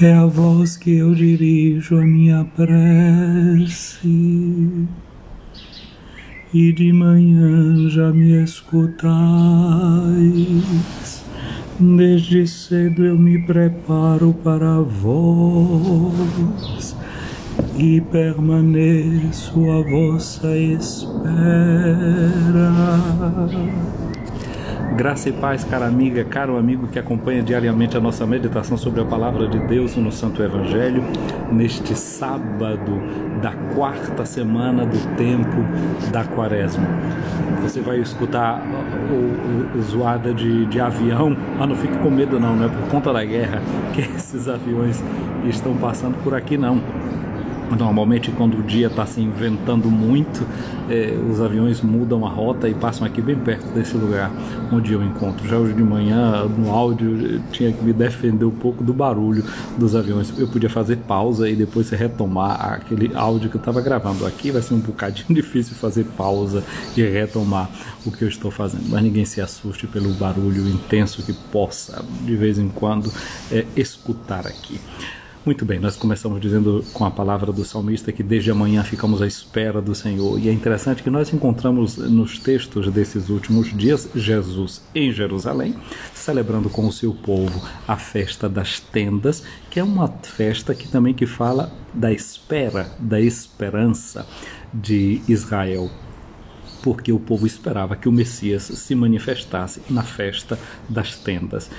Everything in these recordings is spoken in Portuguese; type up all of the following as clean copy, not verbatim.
É a vós que eu dirijo a minha prece, e de manhã já me escutais. Desde cedo eu me preparo para vós e permaneço à vossa espera. Graça e paz, cara amiga, caro amigo que acompanha diariamente a nossa meditação sobre a Palavra de Deus no Santo Evangelho, neste sábado da quarta semana do tempo da Quaresma. Você vai escutar o zoada de avião, mas não fique com medo não é por conta da guerra que esses aviões estão passando por aqui não. Normalmente quando o dia está se inventando muito, os aviões mudam a rota e passam aqui bem perto desse lugar onde eu encontro. Já hoje de manhã, no áudio, eu tinha que me defender um pouco do barulho dos aviões. Eu podia fazer pausa e depois retomar aquele áudio que eu estava gravando. Aqui vai ser um bocadinho difícil fazer pausa e retomar o que eu estou fazendo. Mas ninguém se assuste pelo barulho intenso que possa, de vez em quando, escutar aqui. Muito bem, nós começamos dizendo com a palavra do salmista que desde amanhã ficamos à espera do Senhor. E é interessante que nós encontramos nos textos desses últimos dias Jesus em Jerusalém, celebrando com o seu povo a festa das tendas, que é uma festa que também fala da espera, da esperança de Israel. Porque o povo esperava que o Messias se manifestasse na festa das tendas.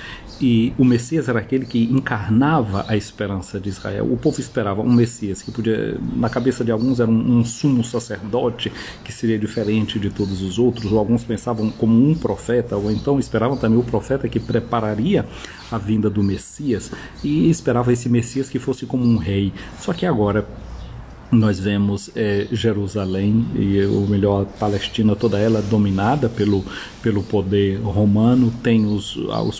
E o Messias era aquele que encarnava a esperança de Israel. O povo esperava um Messias que podia, na cabeça de alguns, era um sumo sacerdote que seria diferente de todos os outros, ou alguns pensavam como um profeta, ou então esperavam também o profeta que prepararia a vinda do Messias, e esperava esse Messias que fosse como um rei. Só que agora nós vemos Jerusalém, ou melhor, a Palestina toda ela dominada pelo poder romano, tem os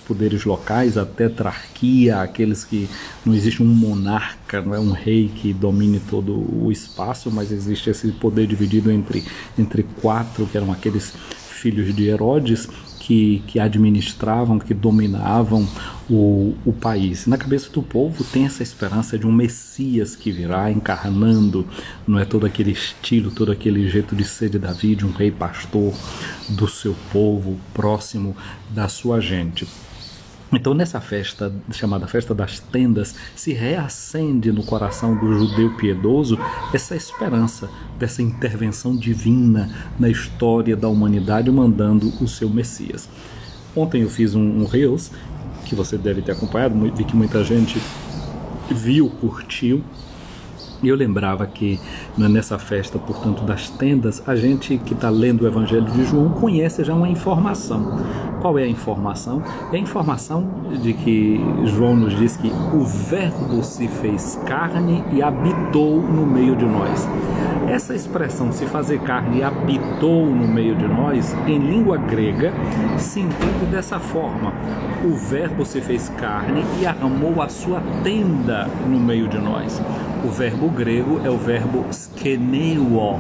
poderes locais, a tetrarquia, aqueles que não existe um monarca, não é um rei que domine todo o espaço, mas existe esse poder dividido entre quatro, que eram aqueles filhos de Herodes, que administravam, que dominavam o país. Na cabeça do povo tem essa esperança de um Messias que virá encarnando, não é, todo aquele estilo, todo aquele jeito de ser de Davi, de um rei pastor do seu povo, próximo da sua gente. Então nessa festa, chamada Festa das Tendas, se reacende no coração do judeu piedoso essa esperança dessa intervenção divina na história da humanidade, mandando o seu Messias. Ontem eu fiz um Reels, que você deve ter acompanhado, vi que muita gente viu, curtiu. E eu lembrava que nessa festa, portanto, das tendas, a gente que está lendo o Evangelho de João conhece já uma informação. Qual é a informação? É a informação de que João nos diz que o Verbo se fez carne e habitou no meio de nós. Essa expressão, se fazer carne e habitou no meio de nós, em língua grega, se entende dessa forma. O Verbo se fez carne e armou a sua tenda no meio de nós. O verbo grego é o verbo skeneuo.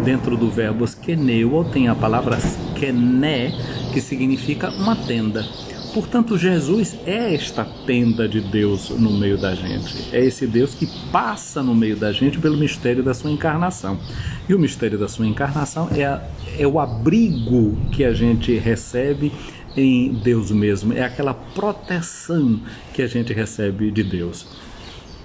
Dentro do verbo skeneuo tem a palavra skene, que significa uma tenda. Portanto, Jesus é esta tenda de Deus no meio da gente. É esse Deus que passa no meio da gente pelo mistério da sua encarnação. E o mistério da sua encarnação é o abrigo que a gente recebe em Deus mesmo. É aquela proteção que a gente recebe de Deus.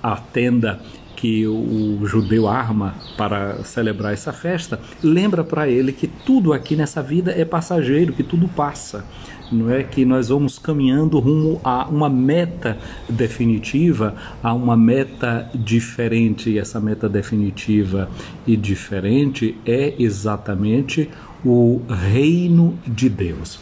A tenda que o judeu arma para celebrar essa festa lembra para ele que tudo aqui nessa vida é passageiro, que tudo passa. Não é que nós vamos caminhando rumo a uma meta definitiva, a uma meta diferente. E essa meta definitiva e diferente é exatamente o reino de Deus.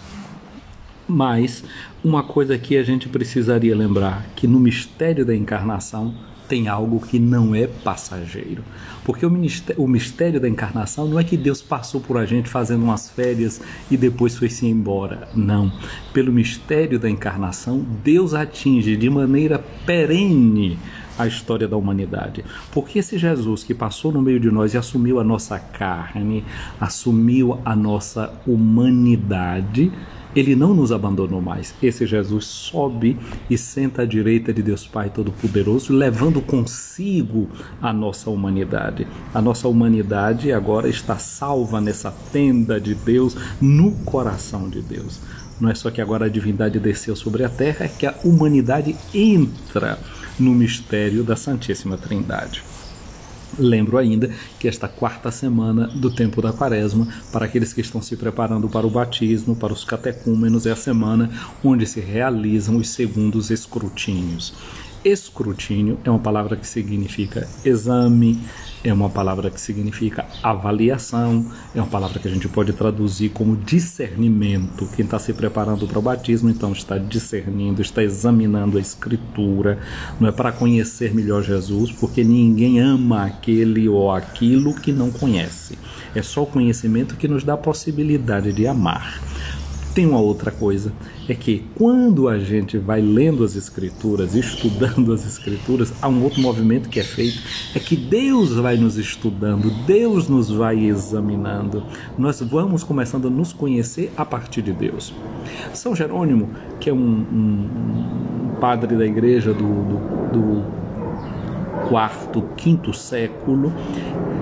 Mas uma coisa que a gente precisaria lembrar, que no mistério da encarnação tem algo que não é passageiro. Porque o mistério da encarnação não é que Deus passou por a gente fazendo umas férias e depois foi-se embora. Não. Pelo mistério da encarnação, Deus atinge de maneira perene a história da humanidade. Porque esse Jesus que passou no meio de nós e assumiu a nossa carne, assumiu a nossa humanidade, Ele não nos abandonou mais. Esse Jesus sobe e senta à direita de Deus Pai Todo-Poderoso, levando consigo a nossa humanidade. A nossa humanidade agora está salva nessa tenda de Deus, no coração de Deus. Não é só que agora a divindade desceu sobre a terra, é que a humanidade entra no mistério da Santíssima Trindade. Lembro ainda que esta quarta semana do tempo da Quaresma, para aqueles que estão se preparando para o batismo, para os catecúmenos, é a semana onde se realizam os segundos escrutínios. Escrutínio é uma palavra que significa exame, é uma palavra que significa avaliação, é uma palavra que a gente pode traduzir como discernimento. Quem está se preparando para o batismo, então está discernindo, está examinando a Escritura, não é para conhecer melhor Jesus, porque ninguém ama aquele ou aquilo que não conhece. É só o conhecimento que nos dá a possibilidade de amar. Tem uma outra coisa, é que quando a gente vai lendo as Escrituras, estudando as Escrituras, há um outro movimento que é feito, é que Deus vai nos estudando, Deus nos vai examinando, nós vamos começando a nos conhecer a partir de Deus. São Jerônimo, que é um padre da igreja do quarto, quinto século,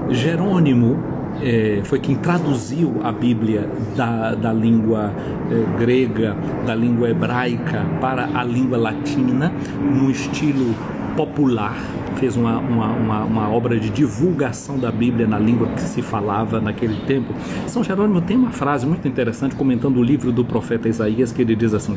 Jerônimo foi quem traduziu a Bíblia da língua grega, da língua hebraica para a língua latina, num estilo popular. Fez uma obra de divulgação da Bíblia na língua que se falava naquele tempo. São Jerônimo tem uma frase muito interessante comentando o livro do profeta Isaías, que ele diz assim: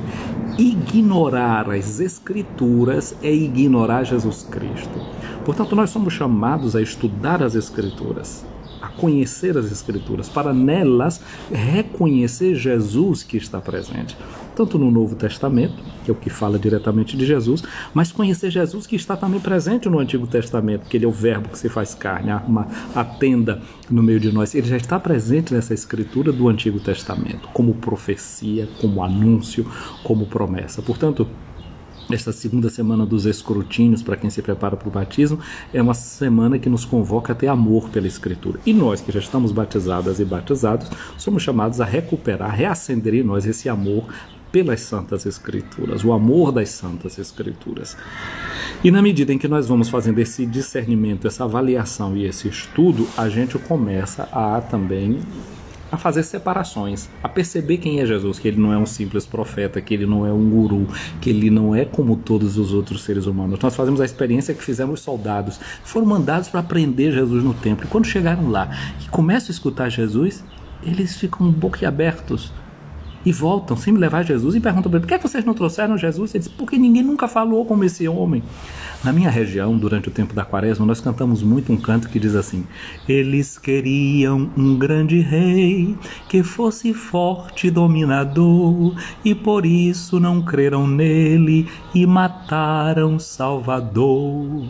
ignorar as Escrituras é ignorar Jesus Cristo. Portanto, nós somos chamados a estudar as Escrituras, a conhecer as Escrituras, para nelas reconhecer Jesus que está presente, tanto no Novo Testamento, que é o que fala diretamente de Jesus, mas conhecer Jesus que está também presente no Antigo Testamento, que ele é o verbo que se faz carne, a tenda no meio de nós. Ele já está presente nessa Escritura do Antigo Testamento, como profecia, como anúncio, como promessa. Portanto, esta segunda semana dos escrutínios, para quem se prepara para o batismo, é uma semana que nos convoca a ter amor pela Escritura. E nós, que já estamos batizadas e batizados, somos chamados a recuperar, a reacender em nós esse amor pelas Santas Escrituras, o amor das Santas Escrituras. E na medida em que nós vamos fazendo esse discernimento, essa avaliação e esse estudo, a gente começa a também a fazer separações, a perceber quem é Jesus, que ele não é um simples profeta, que ele não é um guru, que ele não é como todos os outros seres humanos. Nós fazemos a experiência que fizemos os soldados, foram mandados para prender Jesus no templo, e quando chegaram lá e começam a escutar Jesus, eles ficam boquiabertos e voltam sem me levar Jesus e perguntam para ele: por que vocês não trouxeram Jesus? Ele diz: porque ninguém nunca falou como esse homem. Na minha região, durante o tempo da Quaresma, nós cantamos muito um canto que diz assim: eles queriam um grande rei que fosse forte e dominador, e por isso não creram nele e mataram Salvador.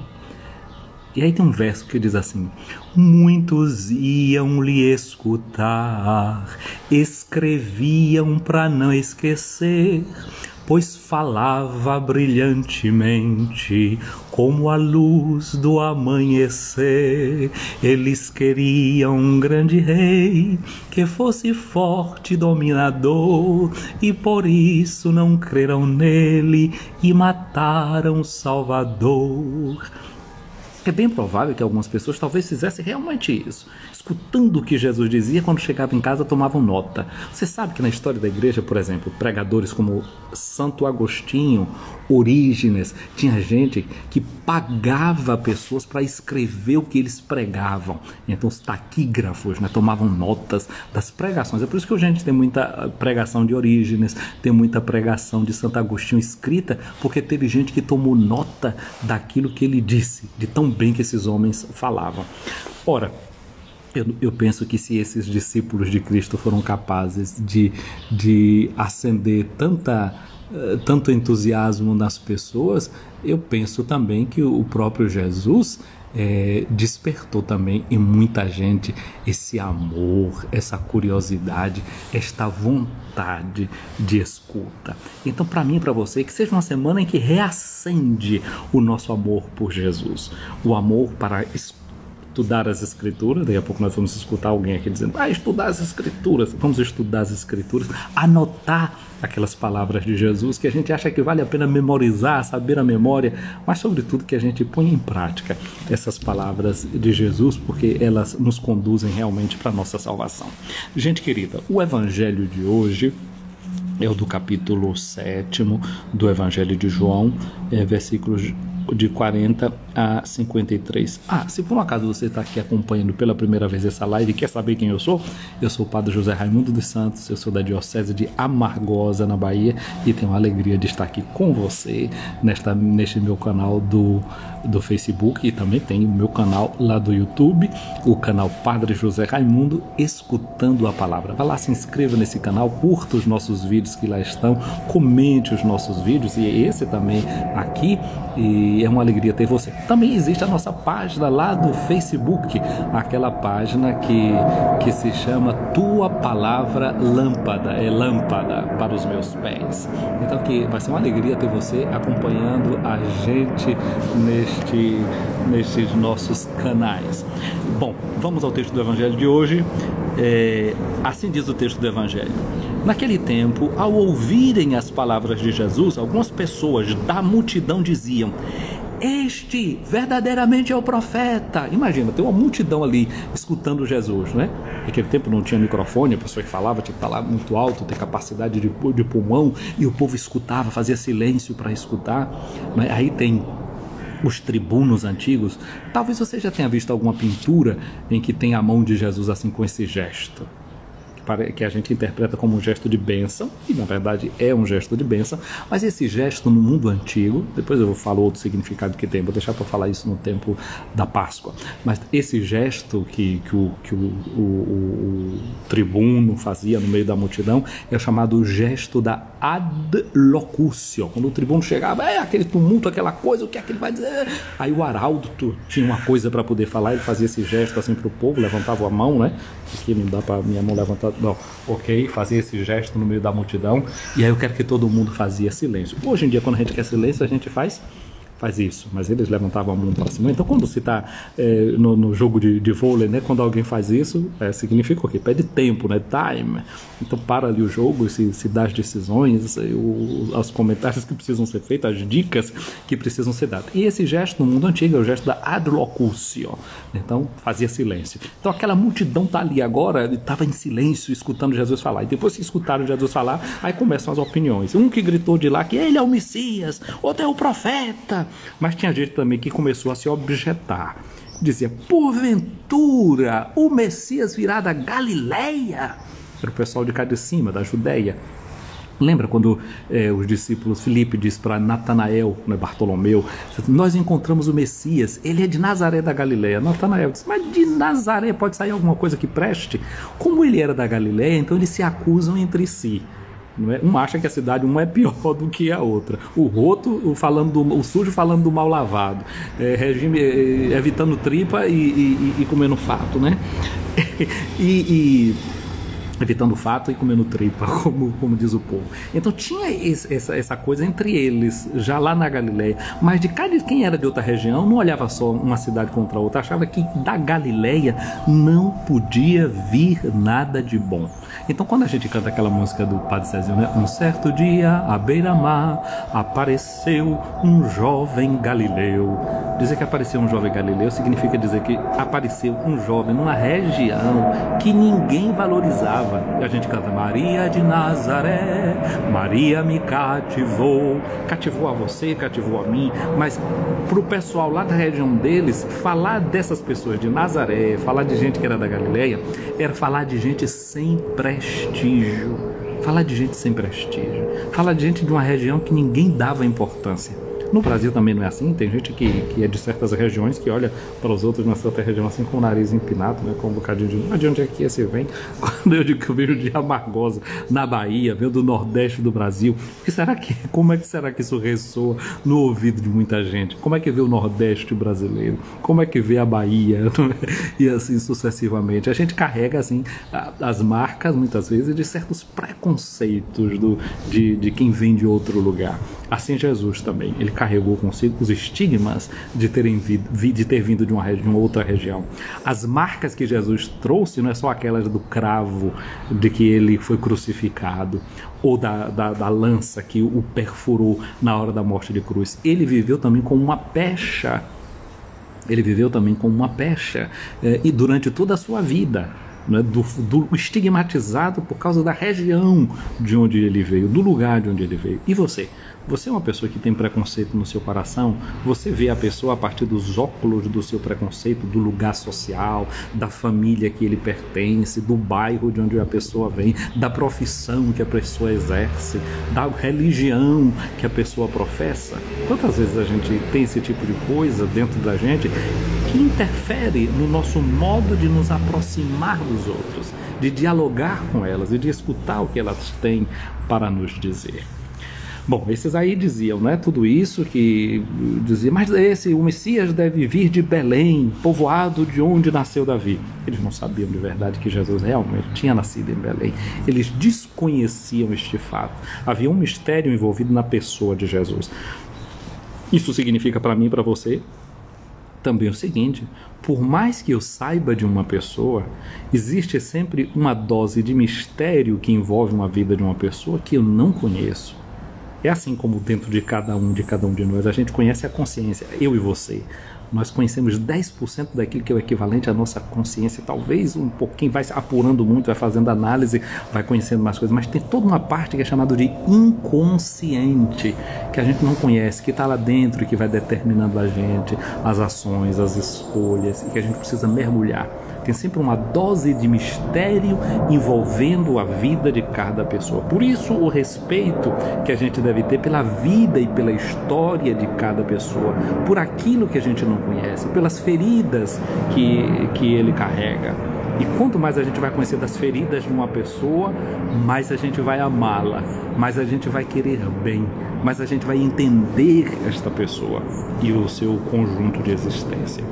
E aí tem um verso que diz assim: muitos iam lhe escutar, escreviam para não esquecer, pois falava brilhantemente como a luz do amanhecer. Eles queriam um grande rei que fosse forte e dominador, e por isso não creram nele e mataram Salvador. É bem provável que algumas pessoas talvez fizessem realmente isso. Escutando o que Jesus dizia, quando chegava em casa tomavam nota. Você sabe que na história da igreja, por exemplo, pregadores como Santo Agostinho, Orígenes, tinha gente que pagava pessoas para escrever o que eles pregavam. Então os taquígrafos, né, tomavam notas das pregações. É por isso que hoje a gente tem muita pregação de Orígenes, tem muita pregação de Santo Agostinho escrita, porque teve gente que tomou nota daquilo que ele disse, de tão bem que esses homens falavam. Ora, eu penso que se esses discípulos de Cristo foram capazes de acender tanto entusiasmo nas pessoas, eu penso também que o próprio Jesus despertou também em muita gente esse amor, essa curiosidade, esta vontade de escuta. Então, para mim e para você, que seja uma semana em que reacende o nosso amor por Jesus, o amor para estudar as Escrituras. Daqui a pouco nós vamos escutar alguém aqui dizendo, estudar as Escrituras. Vamos estudar as Escrituras, anotar aquelas palavras de Jesus que a gente acha que vale a pena memorizar, saber a memória, mas sobretudo que a gente põe em prática essas palavras de Jesus, porque elas nos conduzem realmente para a nossa salvação. Gente querida, o evangelho de hoje é o do capítulo 7 do Evangelho de João, versículos de 40 a 53. Se por um acaso você está aqui acompanhando pela primeira vez essa live e quer saber quem eu sou o Padre José Raimundo dos Santos, eu sou da Diocese de Amargosa, na Bahia, e tenho a alegria de estar aqui com você neste meu canal do Facebook, e também tem o meu canal lá do YouTube, o canal Padre José Raimundo, escutando a palavra. Vá lá, se inscreva nesse canal, curta os nossos vídeos que lá estão, comente os nossos vídeos, e esse também aqui, e é uma alegria ter você. Também existe a nossa página lá do Facebook, aquela página que se chama Tua Palavra Lâmpada, é lâmpada para os meus pés. Então que vai ser uma alegria ter você acompanhando a gente nestes nossos canais. Bom, vamos ao texto do Evangelho de hoje. Assim diz o texto do Evangelho. Naquele tempo, ao ouvirem as palavras de Jesus, algumas pessoas da multidão diziam: este verdadeiramente é o profeta. Imagina, tem uma multidão ali escutando Jesus, né? Naquele tempo não tinha microfone, a pessoa que falava tinha que falar muito alto, ter capacidade de pulmão, e o povo escutava, fazia silêncio para escutar. Mas aí tem os tribunos antigos. Talvez você já tenha visto alguma pintura em que tem a mão de Jesus assim com esse gesto, que a gente interpreta como um gesto de bênção, e na verdade é um gesto de bênção, mas esse gesto no mundo antigo, depois eu falo outro significado que tem, vou deixar para falar isso no tempo da Páscoa, mas esse gesto que o tribuno fazia no meio da multidão é o chamado gesto da adlocutio. Quando o tribuno chegava, aquele tumulto, aquela coisa, o que é que ele vai dizer? Aí o arauto tinha uma coisa para poder falar, ele fazia esse gesto assim para o povo, levantava a mão, né? Aqui não dá para minha mão levantar, não, ok, fazia esse gesto no meio da multidão, e aí eu quero que todo mundo fazia silêncio. Hoje em dia, quando a gente quer silêncio, a gente faz isso, mas eles levantavam a mão para cima. Então, quando você está no jogo de vôlei, né, quando alguém faz isso, significa o quê? Pede tempo, né? Time. Então, para ali o jogo, se dá as decisões, os comentários que precisam ser feitos, as dicas que precisam ser dadas. E esse gesto, no mundo antigo, é o gesto da adlocutio. Então, fazia silêncio. Então, aquela multidão está ali agora, estava em silêncio, escutando Jesus falar. E depois que escutaram Jesus falar, aí começam as opiniões. Um que gritou de lá que ele é o Messias, outro é o profeta. Mas tinha gente também que começou a se objetar. Dizia: porventura o Messias virá da Galileia? Era o pessoal de cá de cima, da Judéia. Lembra quando os discípulos, Filipe disse para Natanael, né, Bartolomeu, nós encontramos o Messias, ele é de Nazaré da Galileia. Natanael disse: mas de Nazaré pode sair alguma coisa que preste? Como ele era da Galileia, então eles se acusam entre si. Um acha que a cidade uma é pior do que a outra. O roto o sujo falando do mal lavado, regime evitando tripa e comendo fato, né? Evitando fato e comendo tripa, como diz o povo. Então tinha essa coisa entre eles, já lá na Galileia. Mas quem era de outra região não olhava só uma cidade contra a outra, achava que da Galileia não podia vir nada de bom. Então, quando a gente canta aquela música do Padre Cezinho, né? Um certo dia, à beira-mar, apareceu um jovem galileu. Dizer que apareceu um jovem galileu significa dizer que apareceu um jovem numa região que ninguém valorizava. E a gente canta: Maria de Nazaré, Maria me cativou. Cativou a você, cativou a mim. Mas para o pessoal lá da região deles, falar dessas pessoas de Nazaré, falar de gente que era da Galileia, era falar de gente sem prestígio. Falar de gente sem prestígio. Falar de gente de uma região que ninguém dava importância. No Brasil também não é assim, tem gente que é de certas regiões que olha para os outros na certa região assim com o nariz empinado, né, com um bocadinho de onde é que esse vem? Quando eu digo que eu vejo de Amargosa, na Bahia, veio do Nordeste do Brasil, como é que será que isso ressoa no ouvido de muita gente? Como é que vê o Nordeste brasileiro? Como é que vê a Bahia? E assim sucessivamente. A gente carrega assim as marcas, muitas vezes, de certos preconceitos de quem vem de outro lugar. Assim Jesus também, ele carregou consigo os estigmas de ter vindo de uma outra região. As marcas que Jesus trouxe não é só aquelas do cravo de que ele foi crucificado, ou da lança que o perfurou na hora da morte de cruz. Ele viveu também com uma pecha. Ele viveu também com uma pecha e durante toda a sua vida, né, do estigmatizado por causa da região de onde ele veio, do lugar de onde ele veio. E você? Você é uma pessoa que tem preconceito no seu coração? Você vê a pessoa a partir dos óculos do seu preconceito, do lugar social, da família que ele pertence, do bairro de onde a pessoa vem, da profissão que a pessoa exerce, da religião que a pessoa professa? Quantas vezes a gente tem esse tipo de coisa dentro da gente que interfere no nosso modo de nos aproximar dos outros, de dialogar com elas e de escutar o que elas têm para nos dizer? Bom, esses aí diziam, né, tudo isso que dizia, mas o Messias deve vir de Belém, povoado de onde nasceu Davi. Eles não sabiam de verdade que Jesus realmente tinha nascido em Belém. Eles desconheciam este fato. Havia um mistério envolvido na pessoa de Jesus. Isso significa para mim e para você também o seguinte: por mais que eu saiba de uma pessoa, existe sempre uma dose de mistério que envolve uma vida de uma pessoa que eu não conheço. É assim como dentro de cada um de nós, a gente conhece a consciência, eu e você. Nós conhecemos 10% daquilo que é o equivalente à nossa consciência, talvez um pouquinho, vai apurando muito, vai fazendo análise, vai conhecendo mais coisas, mas tem toda uma parte que é chamada de inconsciente, que a gente não conhece, que está lá dentro e que vai determinando a gente, as ações, as escolhas, e que a gente precisa mergulhar. Tem sempre uma dose de mistério envolvendo a vida de cada pessoa. Por isso, o respeito que a gente deve ter pela vida e pela história de cada pessoa, por aquilo que a gente não conhece, pelas feridas que ele carrega. E quanto mais a gente vai conhecer das feridas de uma pessoa, mais a gente vai amá-la, mais a gente vai querer bem, mais a gente vai entender esta pessoa e o seu conjunto de existência.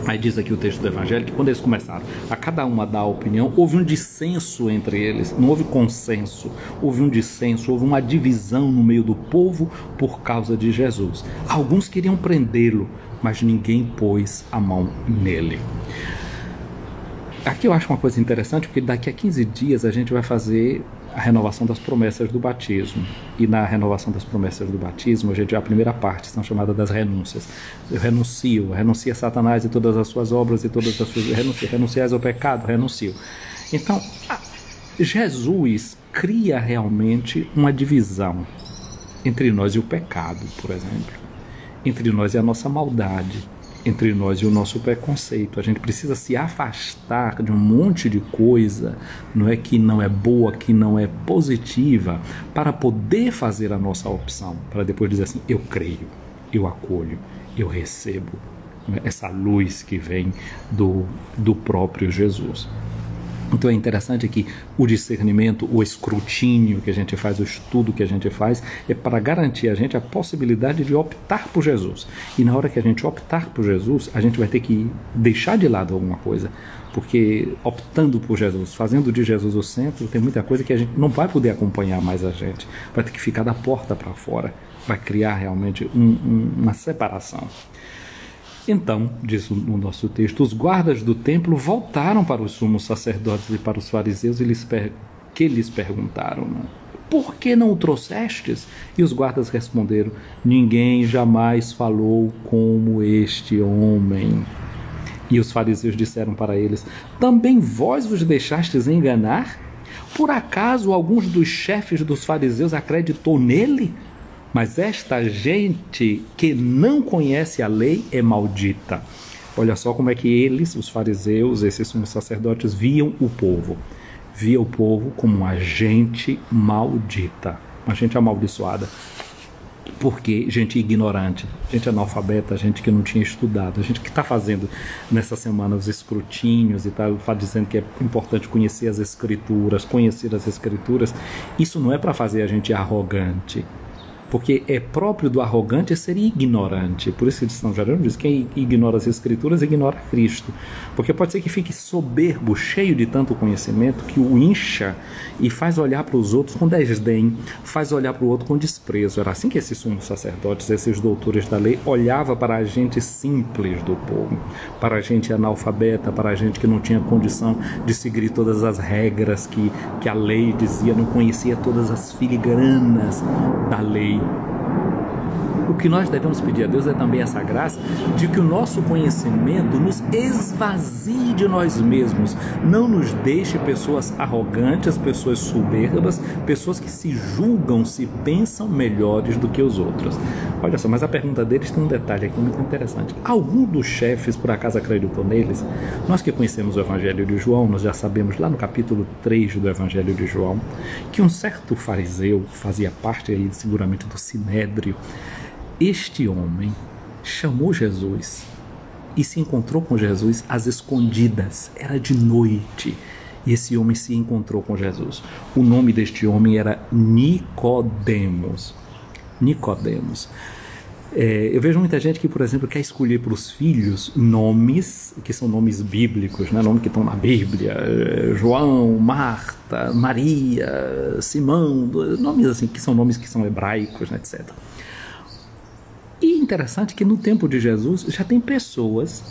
Aí diz aqui o texto do Evangelho que quando eles começaram a cada uma dar a opinião, houve um dissenso entre eles, não houve consenso, houve um dissenso, houve uma divisão no meio do povo por causa de Jesus. Alguns queriam prendê-lo, mas ninguém pôs a mão nele. Aqui eu acho uma coisa interessante, porque daqui a 15 dias a gente vai fazer a renovação das promessas do batismo. E na renovação das promessas do batismo, a gente, a primeira parte são chamadas das renúncias. Eu renuncio a Satanás e todas as suas obras e todas as suas... Renunciais ao pecado, renuncio. Então, Jesus cria realmente uma divisão entre nós e o pecado, por exemplo. Entre nós e a nossa maldade. Entre nós e o nosso preconceito. A gente precisa se afastar de um monte de coisa, não é, que não é boa, que não é positiva, para poder fazer a nossa opção, para depois dizer assim: eu creio, eu acolho, eu recebo essa luz que vem do próprio Jesus. Então é interessante que o discernimento, o escrutínio que a gente faz, o estudo que a gente faz, é para garantir a gente a possibilidade de optar por Jesus. E na hora que a gente optar por Jesus, a gente vai ter que deixar de lado alguma coisa. Porque optando por Jesus, fazendo de Jesus o centro, tem muita coisa que a gente não vai poder acompanhar mais a gente. Vai ter que ficar da porta para fora. Vai criar realmente uma separação. Então, diz o nosso texto, os guardas do templo voltaram para os sumos sacerdotes e para os fariseus e lhes perguntaram: por que não o trouxestes? E os guardas responderam: ninguém jamais falou como este homem. E os fariseus disseram para eles: também vós vos deixastes enganar? Por acaso alguns dos chefes dos fariseus acreditou nele? Mas esta gente que não conhece a lei é maldita. Olha só como é que eles, os fariseus, esses sumos sacerdotes, viam o povo. Via o povo como uma gente maldita, uma gente amaldiçoada. Porque gente ignorante, gente analfabeta, gente que não tinha estudado, gente que está fazendo nessa semana os escrutínios e está dizendo que é importante conhecer as escrituras, isso não é para fazer a gente arrogante. porque é próprio do arrogante ser ignorante. Por isso que São Jerônimo diz: quem ignora as Escrituras ignora Cristo, porque pode ser que fique soberbo, cheio de tanto conhecimento, que o incha e faz olhar para os outros com desdém, faz olhar para o outro com desprezo. Era assim que esses sumos sacerdotes, esses doutores da lei, olhavam para a gente simples do povo, para a gente analfabeta, para a gente que não tinha condição de seguir todas as regras que a lei dizia, não conhecia todas as filigranas da lei. O que nós devemos pedir a Deus é também essa graça de que o nosso conhecimento nos esvazie de nós mesmos, não nos deixe pessoas arrogantes, pessoas soberbas, pessoas que se julgam, se pensam melhores do que os outros. Olha só, mas a pergunta deles tem um detalhe aqui muito interessante. Algum dos chefes, por acaso, acreditou neles? Nós que conhecemos o Evangelho de João, nós já sabemos lá no capítulo 3 do Evangelho de João, que um certo fariseu fazia parte aí seguramente do Sinédrio. Este homem chamou Jesus e se encontrou com Jesus às escondidas. Era de noite e esse homem se encontrou com Jesus. O nome deste homem era Nicodemos. Nicodemos. Eu vejo muita gente que, por exemplo, quer escolher para os filhos nomes que são nomes bíblicos, né? Nomes que estão na Bíblia: João, Marta, Maria, Simão, nomes assim que são nomes que são hebraicos, né, etc. E interessante que no tempo de Jesus já tem pessoas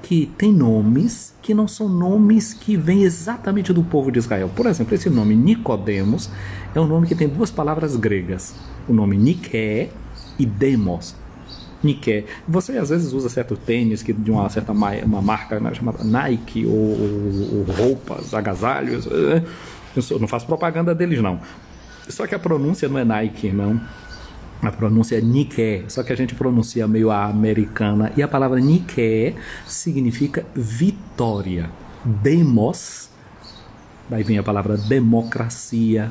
que têm nomes que não são nomes que vêm exatamente do povo de Israel. Por exemplo, esse nome Nicodemos é um nome que tem duas palavras gregas. O nome Niké e Demos. Niké. Você às vezes usa certo tênis que de uma certa uma marca, né, chamada Nike ou roupas, agasalhos. Eu não faço propaganda deles, não. Só que a pronúncia não é Nike, não. A pronúncia é Niké, só que a gente pronuncia meio a americana. E a palavra Niké significa vitória. Demos, daí vem a palavra democracia,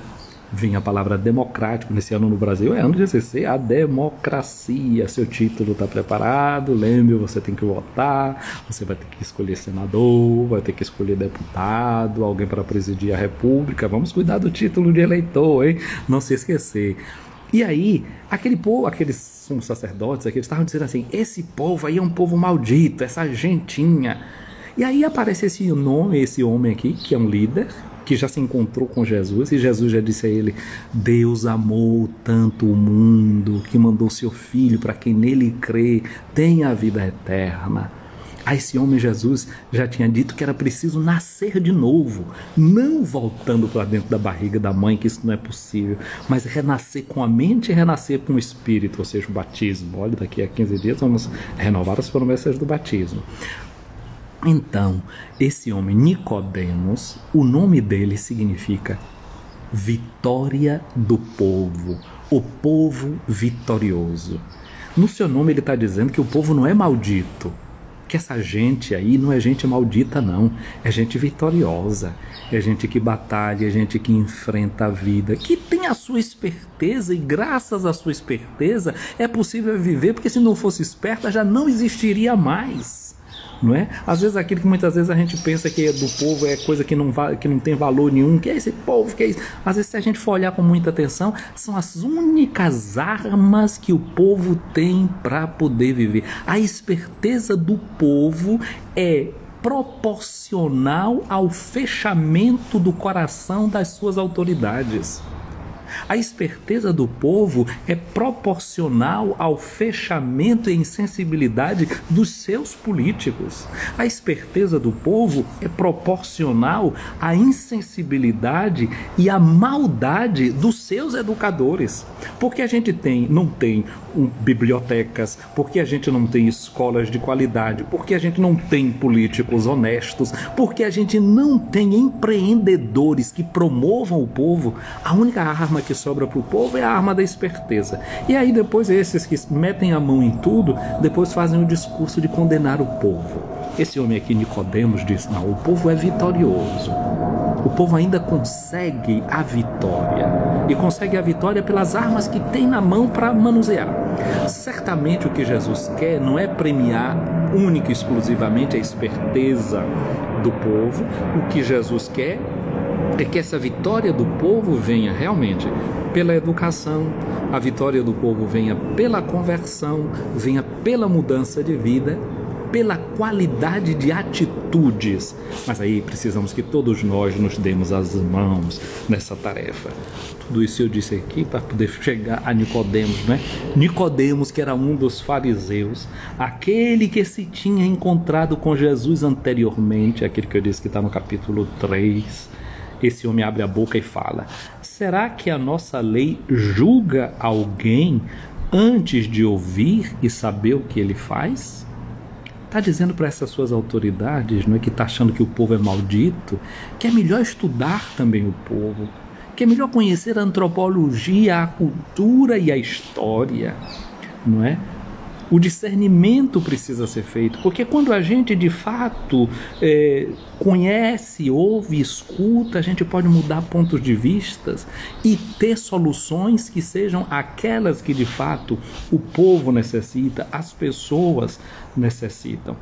vem a palavra democrático. Nesse ano no Brasil é ano de exercer a democracia. Seu título está preparado, lembre, você tem que votar, você vai ter que escolher senador, vai ter que escolher deputado, alguém para presidir a república. Vamos cuidar do título de eleitor, hein? Não se esquecer. E aí, aquele povo, aqueles sumos sacerdotes, aqueles estavam dizendo assim: esse povo aí é um povo maldito, essa gentinha. E aí aparece esse homem aqui, que é um líder, que já se encontrou com Jesus, e Jesus já disse a ele: Deus amou tanto o mundo, que mandou seu Filho para quem nele crê, tenha a vida eterna. A esse homem Jesus já tinha dito que era preciso nascer de novo, não voltando para dentro da barriga da mãe, que isso não é possível, mas renascer com a mente e renascer com o espírito, ou seja, o batismo. Olha, daqui a 15 dias vamos renovar as promessas do batismo. Então, esse homem Nicodemos, o nome dele significa vitória do povo, o povo vitorioso. No seu nome ele está dizendo que o povo não é maldito, que essa gente aí não é gente maldita, não, é gente vitoriosa, é gente que batalha, é gente que enfrenta a vida, que tem a sua esperteza, e graças à sua esperteza é possível viver, porque se não fosse esperta já não existiria mais. Não é? Às vezes aquilo que muitas vezes a gente pensa que é do povo é coisa que não tem valor nenhum, que é esse povo, que é isso. Às vezes, se a gente for olhar com muita atenção, são as únicas armas que o povo tem para poder viver. A esperteza do povo é proporcional ao fechamento do coração das suas autoridades. A esperteza do povo é proporcional ao fechamento e insensibilidade dos seus políticos. A esperteza do povo é proporcional à insensibilidade e à maldade dos seus educadores. Porque a gente não tem bibliotecas, porque a gente não tem escolas de qualidade, porque a gente não tem políticos honestos, porque a gente não tem empreendedores que promovam o povo. A única arma que sobra para o povo é a arma da esperteza. E aí depois esses que metem a mão em tudo, depois fazem o discurso de condenar o povo. Esse homem aqui, Nicodemos, diz: não, o povo é vitorioso. O povo ainda consegue a vitória. E consegue a vitória pelas armas que tem na mão para manusear. Certamente o que Jesus quer não é premiar única e exclusivamente a esperteza do povo. O que Jesus quer é que essa vitória do povo venha realmente pela educação, a vitória do povo venha pela conversão, venha pela mudança de vida, pela qualidade de atitudes. Mas aí precisamos que todos nós nos demos as mãos nessa tarefa. Tudo isso eu disse aqui para poder chegar a Nicodemos, né? Nicodemos, que era um dos fariseus, aquele que se tinha encontrado com Jesus anteriormente, aquele que eu disse que está no capítulo 3. Esse homem abre a boca e fala: será que a nossa lei julga alguém antes de ouvir e saber o que ele faz? Está dizendo para essas suas autoridades, não é, que está achando que o povo é maldito, que é melhor estudar também o povo, que é melhor conhecer a antropologia, a cultura e a história, não é? O discernimento precisa ser feito, porque quando a gente de fato conhece, ouve, escuta, a gente pode mudar pontos de vistas e ter soluções que sejam aquelas que de fato o povo necessita, as pessoas necessitam.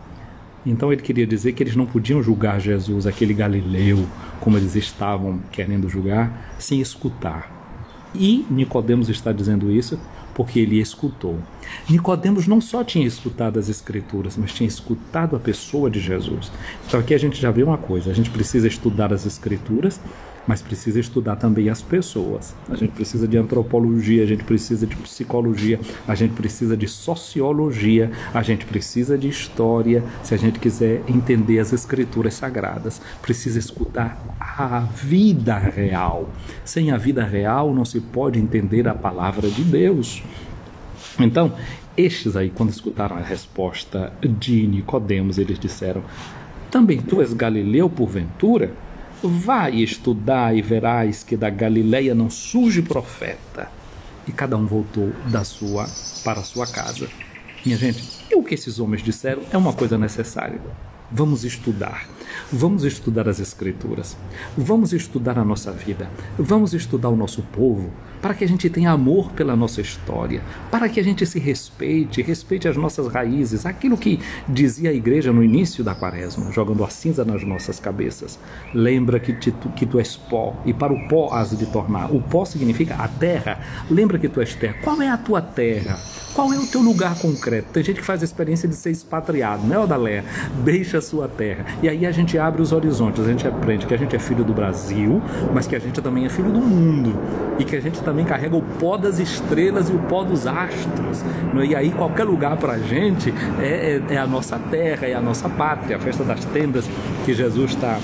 Então ele queria dizer que eles não podiam julgar Jesus, aquele galileu, como eles estavam querendo julgar, sem escutar. E Nicodemos está dizendo isso porque ele escutou. Nicodemos não só tinha escutado as Escrituras, mas tinha escutado a pessoa de Jesus. Então aqui a gente já vê uma coisa: a gente precisa estudar as Escrituras, mas precisa estudar também as pessoas. A gente precisa de antropologia, a gente precisa de psicologia, a gente precisa de sociologia, a gente precisa de história, se a gente quiser entender as Escrituras sagradas. Precisa escutar a vida real. Sem a vida real não se pode entender a palavra de Deus. Então, estes aí, quando escutaram a resposta de Nicodemos, eles disseram: também tu és galileu porventura? Vai estudar e verás que da Galileia não surge profeta. E cada um voltou para a sua casa. Minha gente, e o que esses homens disseram é uma coisa necessária. Vamos estudar as Escrituras, vamos estudar a nossa vida, vamos estudar o nosso povo, para que a gente tenha amor pela nossa história, para que a gente se respeite as nossas raízes, aquilo que dizia a igreja no início da quaresma, jogando a cinza nas nossas cabeças. Lembra que tu és pó, e para o pó has de tornar. O pó significa a terra. Lembra que tu és terra. Qual é a tua terra? Qual é o teu lugar concreto? Tem gente que faz a experiência de ser expatriado, né, Odaléia? Deixa a sua terra. E aí a gente abre os horizontes, a gente aprende que a gente é filho do Brasil, mas que a gente também é filho do mundo. E que a gente também carrega o pó das estrelas e o pó dos astros. E aí qualquer lugar para a gente é a nossa terra, é a nossa pátria. A festa das tendas que Jesus está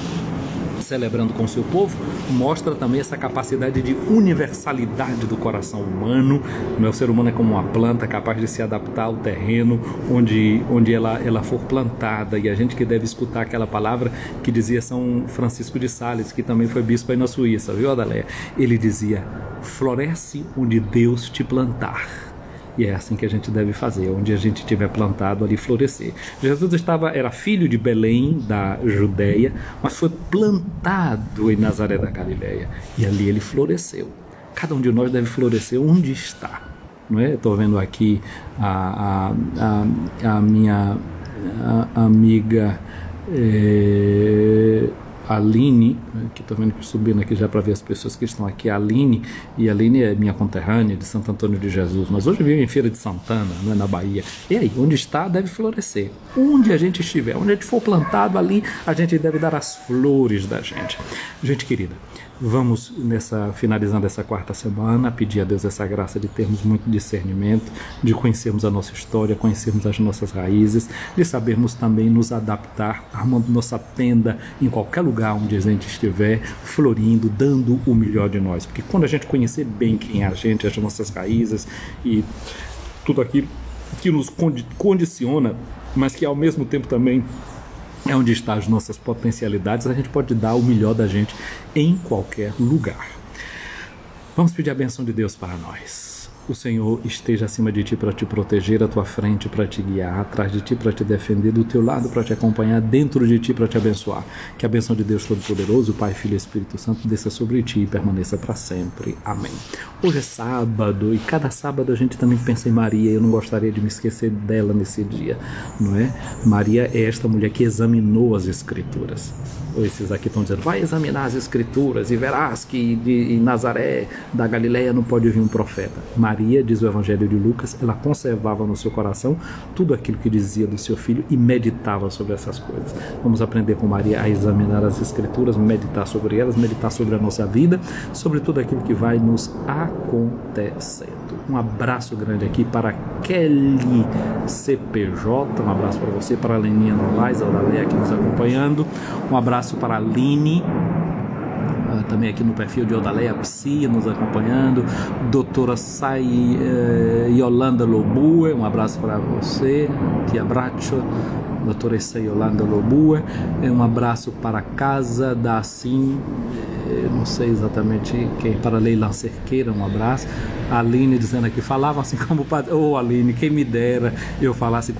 celebrando com o seu povo, mostra também essa capacidade de universalidade do coração humano. O ser humano é como uma planta capaz de se adaptar ao terreno onde ela for plantada, e a gente que deve escutar aquela palavra que dizia São Francisco de Sales, que também foi bispo aí na Suíça, viu, Adaléia? Ele dizia: floresce onde Deus te plantar. E é assim que a gente deve fazer, onde a gente tiver plantado, ali florescer. Jesus era filho de Belém, da Judéia, mas foi plantado em Nazaré da Galileia. E ali ele floresceu. Cada um de nós deve florescer onde está. Não é? Estou vendo aqui a minha amiga Aline, que estou vendo subindo aqui já para ver as pessoas que estão aqui, a Aline, e a Aline é minha conterrânea de Santo Antônio de Jesus, mas hoje vive em Feira de Santana, não é, na Bahia. E aí, onde está deve florescer. Onde a gente estiver, onde a gente for plantado, ali a gente deve dar as flores da gente. Gente querida, vamos finalizando essa quarta semana, pedir a Deus essa graça de termos muito discernimento, de conhecermos a nossa história, conhecermos as nossas raízes, de sabermos também nos adaptar, armando nossa tenda em qualquer lugar onde a gente estiver, florindo, dando o melhor de nós. Porque quando a gente conhecer bem quem é a gente, as nossas raízes e tudo aquilo que nos condiciona, mas que ao mesmo tempo também é onde estão as nossas potencialidades, a gente pode dar o melhor da gente em qualquer lugar. Vamos pedir a bênção de Deus para nós. O Senhor esteja acima de ti para te proteger, à tua frente para te guiar, atrás de ti para te defender, do teu lado para te acompanhar, dentro de ti para te abençoar. Que a bênção de Deus Todo-Poderoso, Pai, Filho e Espírito Santo, desça sobre ti e permaneça para sempre. Amém. Hoje é sábado e cada sábado a gente também pensa em Maria. Eu não gostaria de me esquecer dela nesse dia, não é? Maria é esta mulher que examinou as Escrituras. Esses aqui estão dizendo, vai examinar as Escrituras e verás que em Nazaré, da Galileia, não pode vir um profeta. Maria, diz o Evangelho de Lucas, ela conservava no seu coração tudo aquilo que dizia do seu filho e meditava sobre essas coisas. Vamos aprender com Maria a examinar as Escrituras, meditar sobre elas, meditar sobre a nossa vida, sobre tudo aquilo que vai nos acontecendo. Um abraço grande aqui para Kelly CPJ, um abraço para você, para a Leninha Novaes, a Odaleia aqui nos acompanhando, um abraço para a Aline, também aqui no perfil de Odaleia Psi nos acompanhando, doutora Yolanda Lobue, um abraço para você, te abraço, doutora Yolanda Lobue, um abraço para a casa da Assim, não sei exatamente quem, para Leila Cerqueira, um abraço. A Aline dizendo aqui, falava assim como o padre, Aline, quem me dera eu falasse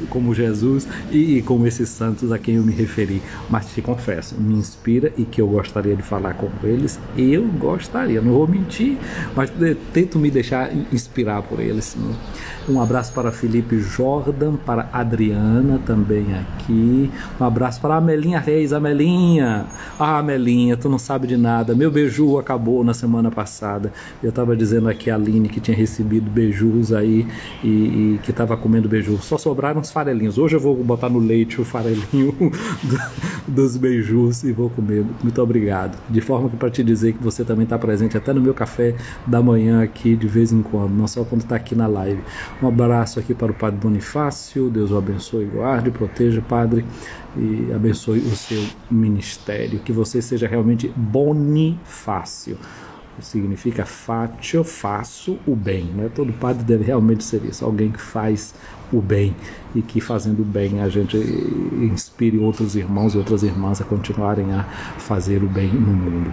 como Jesus e como esses santos a quem eu me referi, mas te confesso, me inspira e que eu gostaria de falar como eles, eu gostaria, não vou mentir, mas tento me deixar inspirar por eles. Um abraço para Felipe Jordan, para Adriana também aqui, um abraço para a Amelinha Reis. Amelinha, Amelinha, tu não sabe de nada, meu beiju acabou na semana passada, eu estava dizendo aqui a Aline que tinha recebido beijus aí e que estava comendo beiju, só sobraram uns farelinhos, hoje eu vou botar no leite o farelinho dos beijus e vou comer. Muito obrigado, de forma que para te dizer que você também está presente até no meu café da manhã aqui de vez em quando, não só quando está aqui na live. Um abraço aqui para o Padre Bonifácio, Deus o abençoe, guarde, proteja, Padre, e abençoe o seu ministério, que você seja realmente Bonifácio. Significa fátio, faço o bem, né? Todo padre deve realmente ser isso, alguém que faz o bem e que fazendo o bem a gente inspire outros irmãos e outras irmãs a continuarem a fazer o bem no mundo,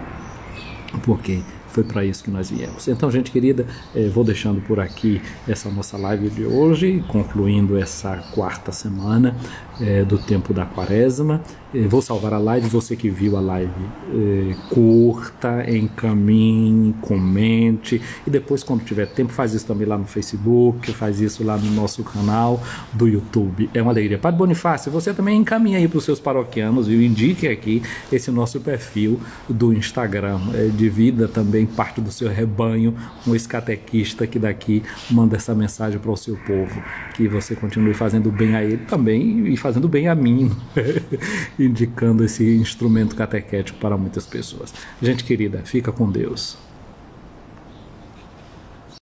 porque foi para isso que nós viemos. Então, gente querida, vou deixando por aqui essa nossa live de hoje, concluindo essa quarta semana do tempo da Quaresma. Vou salvar a live, você que viu a live, curta, encaminhe, comente, e depois, quando tiver tempo, faz isso também lá no Facebook, faz isso lá no nosso canal do YouTube. É uma alegria. Padre Bonifácio, você também encaminha aí para os seus paroquianos, viu? Indique aqui esse nosso perfil do Instagram, divida também parte do seu rebanho, um ex-catequista que daqui manda essa mensagem para o seu povo, que você continue fazendo bem a ele também e fazendo bem a mim, indicando esse instrumento catequético para muitas pessoas. Gente querida, fica com Deus.